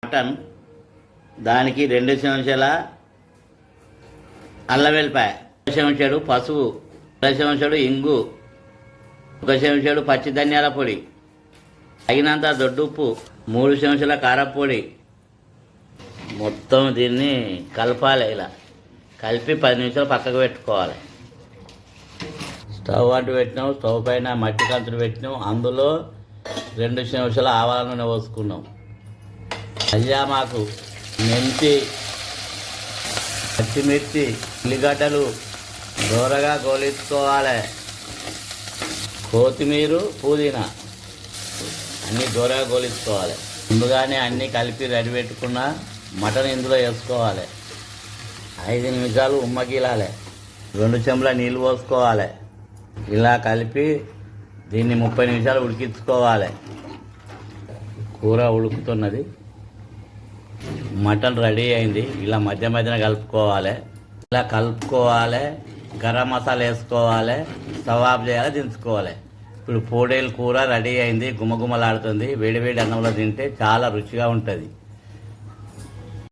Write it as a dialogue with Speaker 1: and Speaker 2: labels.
Speaker 1: Mutton, దానికి 2 చెంచాల అల్లం వెల్లిపాయ, 1 చెంచాడు పసుపు, 1 చెంచాడు ఇంగు, 1 చెంచాడు పచ్చి ధనియాల పొడి, తగినంత దొడ్డుప్పు, 3 చెంచాల కారపొడి. మొత్తం దీన్ని కలపాలి. ఇలా కలిపి 10 నిమిషాలు పక్కకు పెట్టుకోవాలి. స్టవ్ అంటూ పెట్టినాం, స్టవ్ పైన మట్టి కంచులు పెట్టినాం, అందులో 2 చెంచాల ఆవాల నూనె పోసుకున్నాం. అయ్యామాకు, మెంతి, పచ్చిమిర్చి, ఉల్లిగడ్డలు దూరగా గోలించుకోవాలి. కొత్తిమీర, పుదీనా అన్నీ దూరగా గోలించుకోవాలి. ముందుగానే అన్నీ కలిపి రెడీ పెట్టుకున్న మటన్ ఇందులో వేసుకోవాలి. 5 నిమిషాలు ఉమ్మగిలాలి. 2 చెంచాల నీళ్ళు పోసుకోవాలి. ఇలా కలిపి దీన్ని 30 నిమిషాలు ఉడికించుకోవాలి. కూర ఉడుకుతున్నది, మటన్ రెడీ అయింది. ఇలా మధ్య మధ్యన కలుపుకోవాలి. ఇలా కలుపుకోవాలి. గరం మసాలా వేసుకోవాలి. స్టవ్ ఆఫ్ చేయాలి, దించుకోవాలి. ఇప్పుడు 4 కూర రెడీ అయింది, గుమగుమలాడుతుంది. వేడివేడి అన్నంలో తింటే చాలా రుచిగా ఉంటుంది.